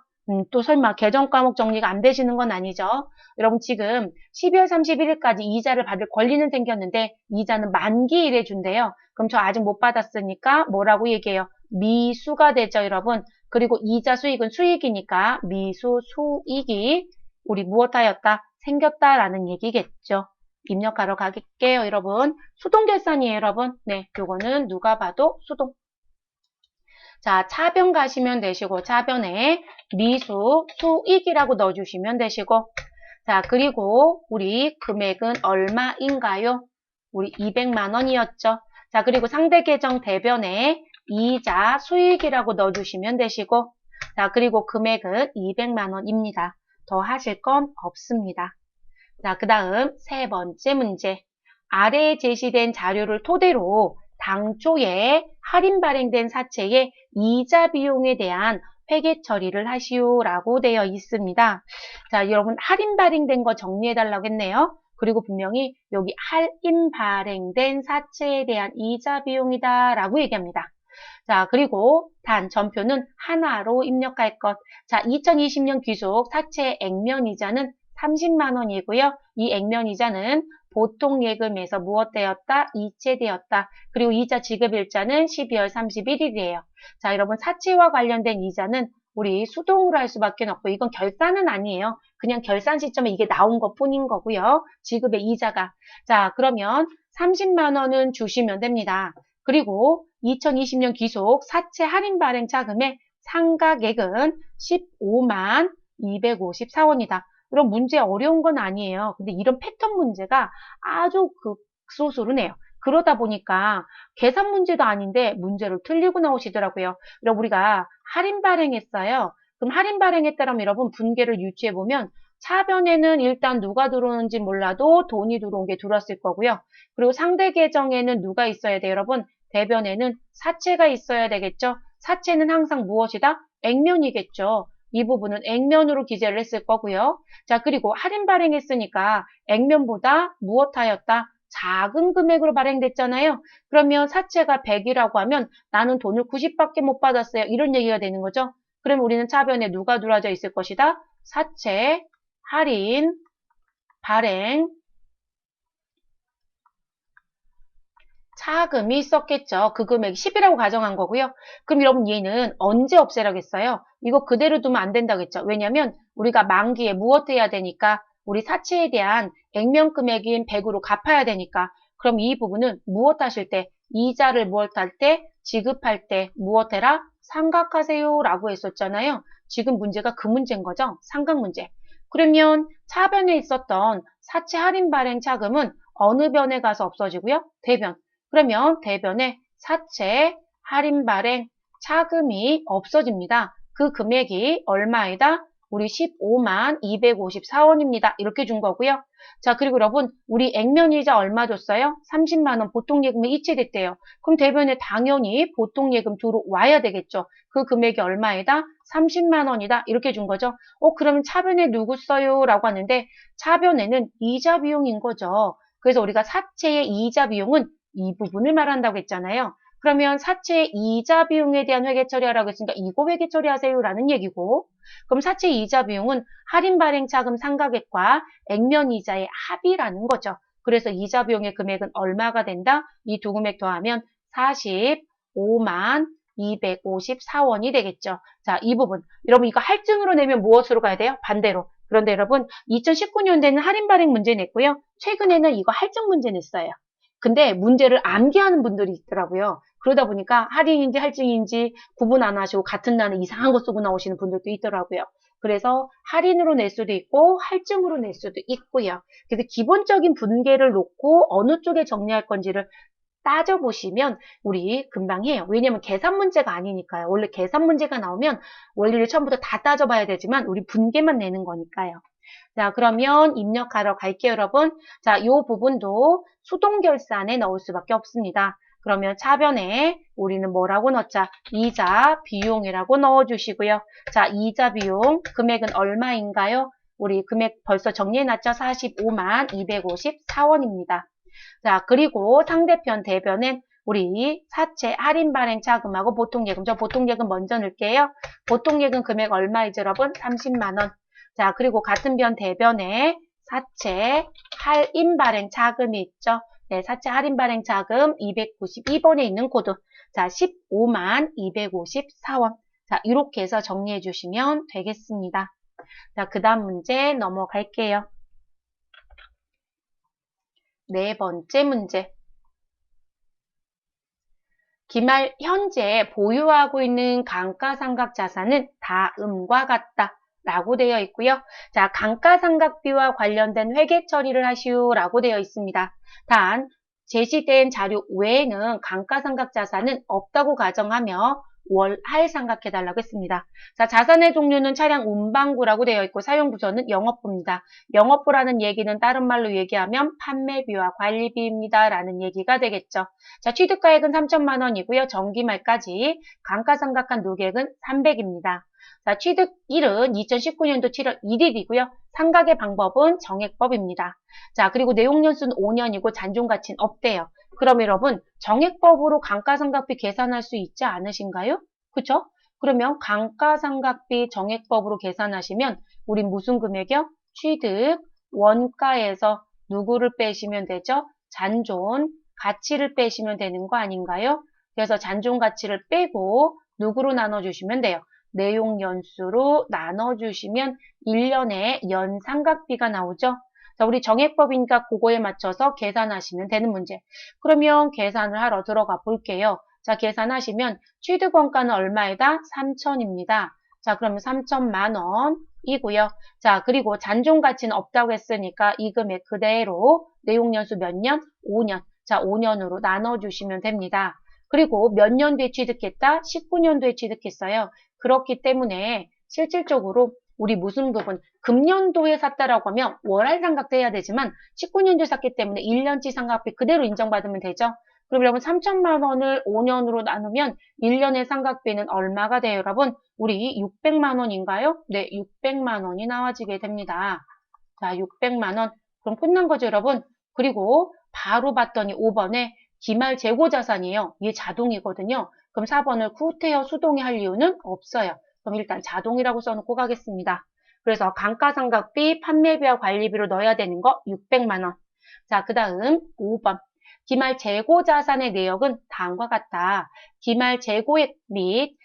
또 설마 개정 과목 정리가 안 되시는 건 아니죠? 여러분 지금 12월 31일까지 이자를 받을 권리는 생겼는데 이자는 만기일에 준대요. 그럼 저 아직 못 받았으니까 뭐라고 얘기해요? 미수가 되죠, 여러분. 그리고 이자 수익은 수익이니까 미수 수익이 우리 무엇하였다? 생겼다라는 얘기겠죠. 입력하러 가겠게요, 여러분. 수동결산이에요, 여러분. 네, 요거는 누가 봐도 수동. 자, 차변 가시면 되시고, 차변에 미수, 수익이라고 넣어주시면 되시고, 자, 그리고 우리 금액은 얼마인가요? 우리 200만 원이었죠. 자, 그리고 상대 계정 대변에 이자, 수익이라고 넣어주시면 되시고, 자, 그리고 금액은 200만 원입니다. 더 하실 건 없습니다. 자, 그 다음 세 번째 문제. 아래에 제시된 자료를 토대로 당초에 할인 발행된 사채의 이자 비용에 대한 회계 처리를 하시오라고 되어 있습니다. 자, 여러분 할인 발행된 거 정리해달라고 했네요. 그리고 분명히 여기 할인 발행된 사채에 대한 이자 비용이다 라고 얘기합니다. 자, 그리고 단 전표는 하나로 입력할 것. 자, 2020년 귀속 사채 액면이자는 30만 원이고요. 이 액면이자는 보통 예금에서 무엇되었다? 이체되었다. 그리고 이자 지급일자는 12월 31일이에요. 자, 여러분 사채와 관련된 이자는 우리 수동으로 할 수밖에 없고 이건 결산은 아니에요. 그냥 결산 시점에 이게 나온 것 뿐인 거고요. 지급의 이자가. 자, 그러면 30만 원은 주시면 됩니다. 그리고 2020년 귀속 사채 할인 발행 자금의 상각액은 15만 254원이다. 이런 문제 어려운 건 아니에요. 근데 이런 패턴 문제가 아주 극소수로 내요. 그러다 보니까 계산 문제도 아닌데 문제를 틀리고 나오시더라고요. 그럼 우리가 할인 발행했어요. 그럼 할인 발행했다면 여러분 분계를 유추해보면 차변에는 일단 누가 들어오는지 몰라도 돈이 들어온 게 들어왔을 거고요. 그리고 상대 계정에는 누가 있어야 돼요, 여러분? 대변에는 사채가 있어야 되겠죠. 사채는 항상 무엇이다? 액면이겠죠. 이 부분은 액면으로 기재를 했을 거고요. 자, 그리고 할인 발행했으니까 액면보다 무엇하였다? 작은 금액으로 발행됐잖아요. 그러면 사채가 100이라고 하면 나는 돈을 90밖에 못 받았어요. 이런 얘기가 되는 거죠. 그럼 우리는 차변에 누가 들어와져 있을 것이다? 사채, 할인, 발행, 차금이 있었겠죠. 그 금액이 10이라고 가정한 거고요. 그럼 여러분 얘는 언제 없애라겠어요? 이거 그대로 두면 안 된다겠죠. 왜냐면 우리가 만기에 무엇 해야 되니까 우리 사채에 대한 액면 금액인 100으로 갚아야 되니까 그럼 이 부분은 무엇 하실 때 이자를 무엇 할 때 지급할 때 무엇 해라? 상각하세요 라고 했었잖아요. 지금 문제가 그 문제인 거죠. 상각 문제. 그러면 차변에 있었던 사채 할인 발행 차금은 어느 변에 가서 없어지고요? 대변. 그러면 대변에 사채, 할인 발행, 차금이 없어집니다. 그 금액이 얼마이다? 우리 15만 254원입니다. 이렇게 준 거고요. 자, 그리고 여러분, 우리 액면이자 얼마 줬어요? 30만 원 보통 예금에 이체됐대요. 그럼 대변에 당연히 보통 예금 들어와야 되겠죠. 그 금액이 얼마이다? 30만 원이다. 이렇게 준 거죠. 그러면 차변에 누구 써요? 라고 하는데 차변에는 이자 비용인 거죠. 그래서 우리가 사채의 이자 비용은 이 부분을 말한다고 했잖아요. 그러면 사채 이자 비용에 대한 회계 처리하라고 했으니까 이거 회계 처리하세요라는 얘기고 그럼 사채 이자 비용은 할인 발행 차금 상각액과 액면 이자의 합이라는 거죠. 그래서 이자 비용의 금액은 얼마가 된다? 이 두 금액 더하면 45만 254원이 되겠죠. 자, 이 부분. 여러분 이거 할증으로 내면 무엇으로 가야 돼요? 반대로. 그런데 여러분 2019년대는 할인 발행 문제 냈고요. 최근에는 이거 할증 문제 냈어요. 근데 문제를 암기하는 분들이 있더라고요. 그러다 보니까 할인인지 할증인지 구분 안 하시고 같은 날에 이상한 거 쓰고 나오시는 분들도 있더라고요. 그래서 할인으로 낼 수도 있고 할증으로 낼 수도 있고요. 그래서 기본적인 분계를 놓고 어느 쪽에 정리할 건지를 따져보시면 우리 금방 해요. 왜냐면 계산 문제가 아니니까요. 원래 계산 문제가 나오면 원리를 처음부터 다 따져봐야 되지만 우리 분계만 내는 거니까요. 자, 그러면 입력하러 갈게요, 여러분. 자, 이 부분도 수동결산에 넣을 수밖에 없습니다. 그러면 차변에 우리는 뭐라고 넣자? 이자 비용이라고 넣어주시고요. 자, 이자 비용 금액은 얼마인가요? 우리 금액 벌써 정리해놨죠? 45만 254원입니다. 자, 그리고 상대편 대변은 우리 사채 할인 발행 자금하고 보통예금. 저 보통예금 먼저 넣을게요. 보통예금 금액 얼마이죠, 여러분? 30만 원. 자, 그리고 같은 변 대변에 사채 할인 발행 자금이 있죠. 네, 사채 할인 발행 자금 292번에 있는 코드. 자, 15만 254원. 자, 이렇게 해서 정리해 주시면 되겠습니다. 자, 그 다음 문제 넘어갈게요. 네 번째 문제. 기말 현재 보유하고 있는 감가상각 자산은 다음과 같다 라고 되어 있고요. 자, 감가상각비와 관련된 회계 처리를 하시오 라고 되어 있습니다. 단, 제시된 자료 외에는 감가상각 자산은 없다고 가정하며 월할 삼각해달라고 했습니다. 자, 자산의 종류는 차량 운반구라고 되어 있고 사용부서는 영업부입니다. 영업부라는 얘기는 다른 말로 얘기하면 판매비와 관리비입니다. 라는 얘기가 되겠죠. 자, 취득가액은 3천만 원이고요. 정기말까지 감가상각한 누계액은 300입니다. 자, 취득일은 2019년도 7월 1일이고요. 상각의 방법은 정액법입니다. 자, 그리고 내용연수는 5년이고 잔존가치는 없대요. 그럼 여러분, 정액법으로 감가상각비 계산할 수 있지 않으신가요? 그쵸? 그러면 감가상각비 정액법으로 계산하시면 우리 무슨 금액이요? 취득, 원가에서 누구를 빼시면 되죠? 잔존, 가치를 빼시면 되는 거 아닌가요? 그래서 잔존 가치를 빼고 누구로 나눠주시면 돼요? 내용 연수로 나눠주시면 1년에 연상각비가 나오죠? 자, 우리 정액법이니까 그거에 맞춰서 계산하시면 되는 문제. 그러면 계산을 하러 들어가 볼게요. 자, 계산하시면 취득원가는 얼마에다? 3천입니다. 자, 그러면 3천만 원이고요. 자, 그리고 잔존가치는 없다고 했으니까 이 금액 그대로 내용연수 몇 년? 5년. 자, 5년으로 나눠주시면 됩니다. 그리고 몇 년도에 취득했다? 19년도에 취득했어요. 그렇기 때문에 실질적으로 우리 무슨 부분, 금년도에 샀다라고 하면 월할 상각도 해야 되지만 19년도에 샀기 때문에 1년치 상각비 그대로 인정받으면 되죠. 그럼 여러분 3천만 원을 5년으로 나누면 1년의 상각비는 얼마가 돼요, 여러분? 우리 600만 원인가요? 네, 600만 원이 나와지게 됩니다. 자, 600만 원. 그럼 끝난 거죠, 여러분? 그리고 바로 봤더니 5번에 기말 재고 자산이에요. 이게 자동이거든요. 그럼 4번을 구태여 수동이 할 이유는 없어요. 그럼 일단 자동이라고 써놓고 가겠습니다. 그래서 감가상각비, 판매비와 관리비로 넣어야 되는 거 600만 원. 자, 그 다음 5번. 기말 재고 자산의 내역은 다음과 같다. 기말 재고액 및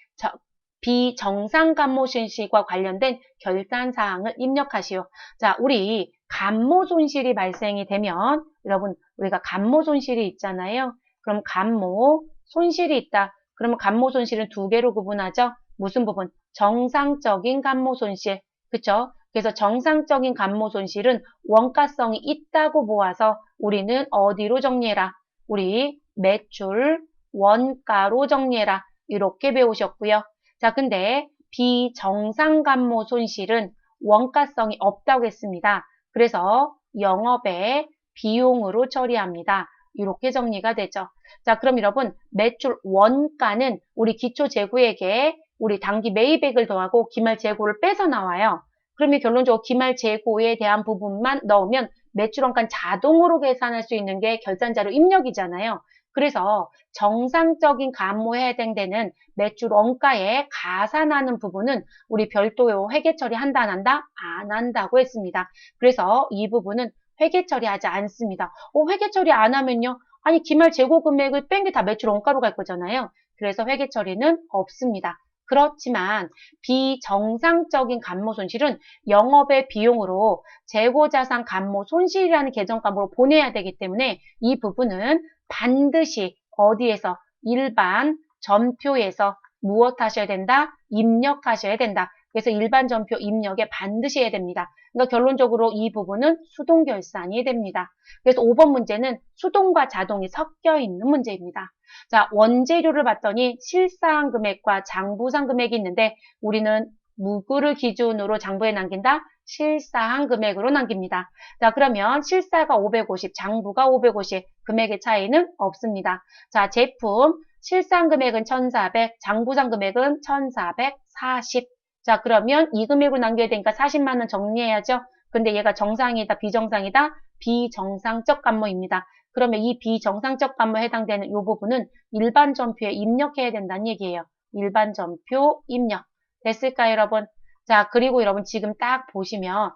비정상 감모 손실과 관련된 결산 사항을 입력하시오. 자, 우리 감모 손실이 발생이 되면 여러분 우리가 감모 손실이 있잖아요. 그럼 감모 손실이 있다. 그러면 감모 손실은 두 개로 구분하죠. 무슨 부분? 정상적인 감모 손실. 그쵸? 그래서 정상적인 감모 손실은 원가성이 있다고 보아서 우리는 어디로 정리해라? 우리 매출 원가로 정리해라. 이렇게 배우셨고요. 자, 근데 비정상 감모 손실은 원가성이 없다고 했습니다. 그래서 영업의 비용으로 처리합니다. 이렇게 정리가 되죠. 자, 그럼 여러분 매출 원가는 우리 기초 재고액에 우리 당기 매입액을 더하고 기말 재고를 빼서 나와요. 그러면 결론적으로 기말 재고에 대한 부분만 넣으면 매출 원가는 자동으로 계산할 수 있는 게 결산자료 입력이잖아요. 그래서 정상적인 감모에 해당되는 매출 원가에 가산하는 부분은 우리 별도로 회계 처리한다 안 한다? 안 한다고 했습니다. 그래서 이 부분은 회계 처리하지 않습니다. 회계 처리 안 하면요? 아니 기말 재고 금액을 뺀 게 다 매출 원가로 갈 거잖아요. 그래서 회계 처리는 없습니다. 그렇지만 비정상적인 감모 손실은 영업의 비용으로 재고자산 감모 손실이라는 계정값으로 보내야 되기 때문에 이 부분은 반드시 어디에서 일반 전표에서 무엇 하셔야 된다? 입력하셔야 된다. 그래서 일반 전표 입력에 반드시 해야 됩니다. 그러니까 결론적으로 이 부분은 수동 결산이 됩니다. 그래서 5번 문제는 수동과 자동이 섞여 있는 문제입니다. 자, 원재료를 봤더니 실사한 금액과 장부상 금액이 있는데 우리는 누구를 기준으로 장부에 남긴다? 실사한 금액으로 남깁니다. 자, 그러면 실사가 550, 장부가 550, 금액의 차이는 없습니다. 자, 제품 실사한 금액은 1,400, 장부상 금액은 1,440. 자, 그러면 이 금액으로 남겨야 되니까 40만 원 정리해야죠. 근데 얘가 정상이다, 비정상이다? 비정상적 감모입니다. 그러면 이 비정상적 감모에 해당되는 이 부분은 일반 전표에 입력해야 된다는 얘기예요. 일반 전표 입력. 됐을까요, 여러분? 자, 그리고 여러분 지금 딱 보시면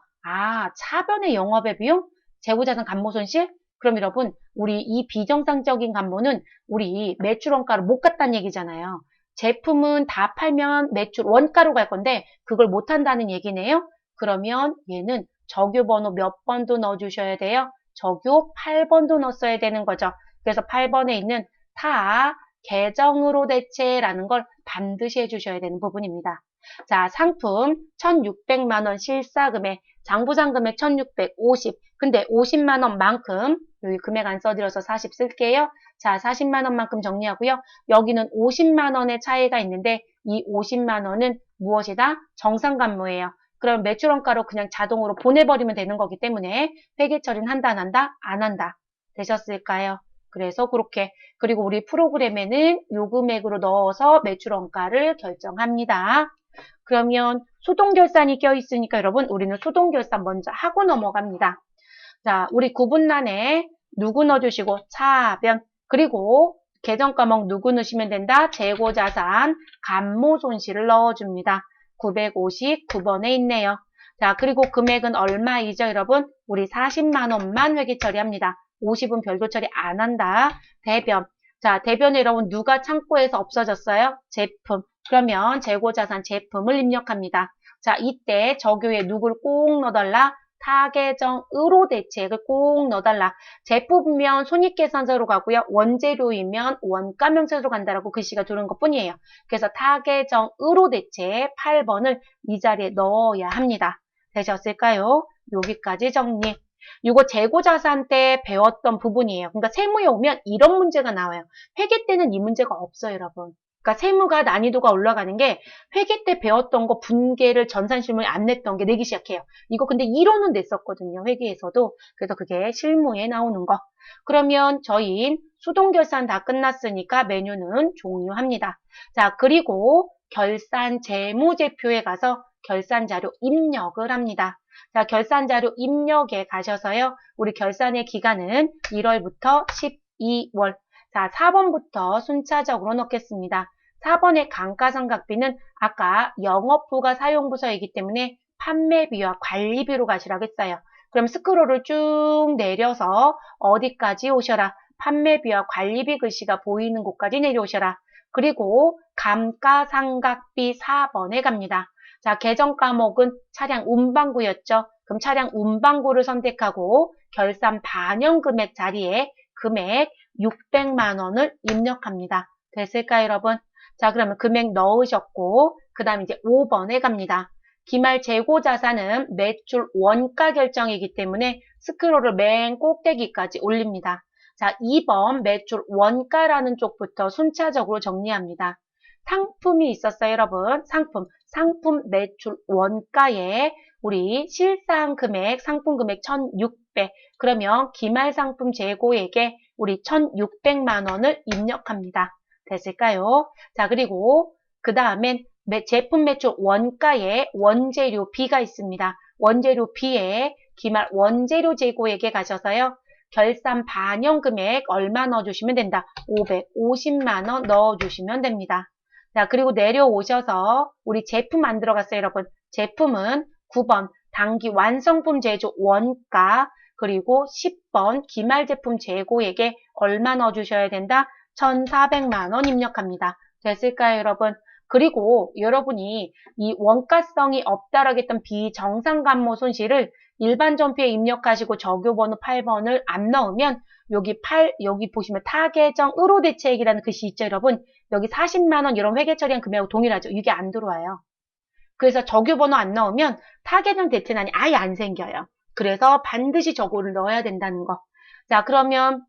차변의 영업의 비용, 재고자산 감모 손실? 그럼 여러분 우리 이 비정상적인 감모는 우리 매출 원가로 못 갔다는 얘기잖아요. 제품은 다 팔면 매출 원가로 갈 건데 그걸 못 한다는 얘기네요. 그러면 얘는 적요 번호 몇 번도 넣어주셔야 돼요? 적요 8번도 넣었어야 되는 거죠. 그래서 8번에 있는 타, 계정으로 대체라는 걸 반드시 해주셔야 되는 부분입니다. 자, 상품 1,600만 원 실사금액, 장부상 금액 1,650. 근데 50만 원만큼 여기 금액 안 써드려서 40 쓸게요. 자, 40만 원만큼 정리하고요. 여기는 50만 원의 차이가 있는데 이 50만 원은 무엇이다? 정상간모예요. 그럼 매출원가로 그냥 자동으로 보내버리면 되는 거기 때문에 회계 처리는 한다 안 한다? 안 한다. 되셨을까요? 그래서 그렇게 그리고 우리 프로그램에는 요 금액으로 넣어서 매출원가를 결정합니다. 그러면 수동결산이 껴있으니까 여러분 우리는 수동결산 먼저 하고 넘어갑니다. 자, 우리 구분란에 누구 넣어주시고 차변 그리고 계정 과목 누구 넣으시면 된다? 재고자산 감모손실을 넣어줍니다. 959번에 있네요. 자, 그리고 금액은 얼마이죠, 여러분? 우리 40만 원만 회계 처리합니다. 50은 별도 처리 안 한다. 대변. 자, 대변에 여러분 누가 창고에서 없어졌어요? 제품. 그러면 재고자산 제품을 입력합니다. 자, 이때 적요에 누굴 꼭 넣어달라? 타계정으로 대체액을 꼭 넣어달라. 제품이면 손익계산서로 가고요. 원재료이면 원가명세서로 간다라고 글씨가 들어온 것뿐이에요. 그래서 타계정으로 대체 8번을 이 자리에 넣어야 합니다. 되셨을까요? 여기까지 정리. 이거 재고자산 때 배웠던 부분이에요. 그러니까 세무에 오면 이런 문제가 나와요. 회계 때는 이 문제가 없어요, 여러분. 그러니까 세무가 난이도가 올라가는 게 회계 때 배웠던 거 분계를 전산실무에 안 냈던 게 내기 시작해요. 이거 근데 이론은 냈었거든요. 회계에서도. 그래서 그게 실무에 나오는 거. 그러면 저희 수동결산 다 끝났으니까 메뉴는 종료합니다. 자, 그리고 결산 재무제표에 가서 결산자료 입력을 합니다. 자, 결산자료 입력에 가셔서요. 우리 결산의 기간은 1월부터 12월. 자, 4번부터 순차적으로 넣겠습니다. 4번의 감가상각비는 아까 영업부가 사용부서이기 때문에 판매비와 관리비로 가시라고 했어요. 그럼 스크롤을 쭉 내려서 어디까지 오셔라? 판매비와 관리비 글씨가 보이는 곳까지 내려오셔라. 그리고 감가상각비 4번에 갑니다. 자, 계정 과목은 차량 운반구였죠. 그럼 차량 운반구를 선택하고 결산 반영 금액 자리에 금액 600만 원을 입력합니다. 됐을까요, 여러분? 자, 그러면 금액 넣으셨고 그 다음 이제 5번에 갑니다. 기말 재고자산은 매출 원가 결정이기 때문에 스크롤을 맨 꼭대기까지 올립니다. 자, 2번 매출 원가라는 쪽부터 순차적으로 정리합니다. 상품이 있었어요, 여러분. 상품 매출 원가에 우리 실상 금액, 상품 금액 1,600. 그러면 기말 상품 재고액에 우리 1,600만 원을 입력합니다. 됐을까요? 자, 그리고 그 다음엔 제품 매출 원가에 원재료 B가 있습니다. 원재료 B에 기말 원재료 재고액에 가셔서요. 결산 반영 금액 얼마 넣어주시면 된다? 550만 원 넣어주시면 됩니다. 자, 그리고 내려오셔서 우리 제품 안 들어갔어요, 여러분. 제품은 9번 단기 완성품 제조 원가 그리고 10번 기말 제품 재고액에 얼마 넣어주셔야 된다? 1,400만 원 입력합니다. 됐을까요, 여러분? 그리고 여러분이 이 원가성이 없다라고 했던 비정상간모 손실을 일반 전표에 입력하시고 적요번호 8번을 안 넣으면 여기 보시면 타계정으로 대체액이라는 글씨 있죠, 여러분? 여기 40만 원 이런 회계 처리한 금액하고 동일하죠. 이게 안 들어와요. 그래서 적요번호 안 넣으면 타계정 대체난이 아예 안 생겨요. 그래서 반드시 저거를 넣어야 된다는 거. 자, 그러면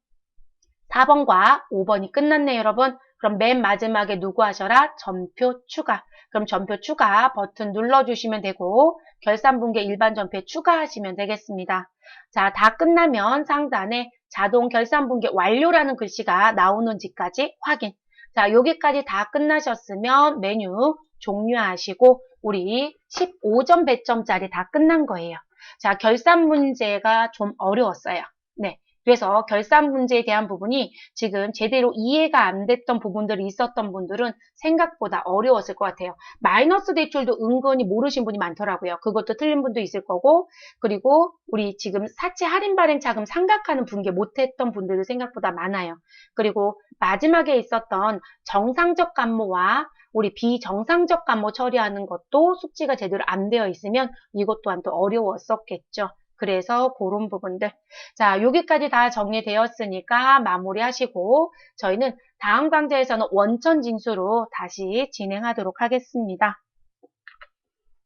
4번과 5번이 끝났네요, 여러분. 그럼 맨 마지막에 누구 하셔라? 전표 추가. 그럼 전표 추가 버튼 눌러주시면 되고 결산분계 일반 전표에 추가하시면 되겠습니다. 자, 다 끝나면 상단에 자동 결산분계 완료라는 글씨가 나오는지까지 확인. 자, 여기까지 다 끝나셨으면 메뉴 종료하시고 우리 15점 배점짜리 다 끝난 거예요. 자, 결산 문제가 좀 어려웠어요. 네. 그래서 결산 문제에 대한 부분이 지금 제대로 이해가 안 됐던 부분들이 있었던 분들은 생각보다 어려웠을 것 같아요. 마이너스 대출도 은근히 모르신 분이 많더라고요. 그것도 틀린 분도 있을 거고 그리고 우리 지금 사채 할인 발행 자금 삼각하는 분계 못했던 분들도 생각보다 많아요. 그리고 마지막에 있었던 정상적 감모와 우리 비정상적 감모 처리하는 것도 숙지가 제대로 안 되어 있으면 이것 또한 또 어려웠었겠죠. 그래서 그런 부분들. 자, 여기까지 다 정리되었으니까 마무리하시고 저희는 다음 강좌에서는 원천 징수로 다시 진행하도록 하겠습니다.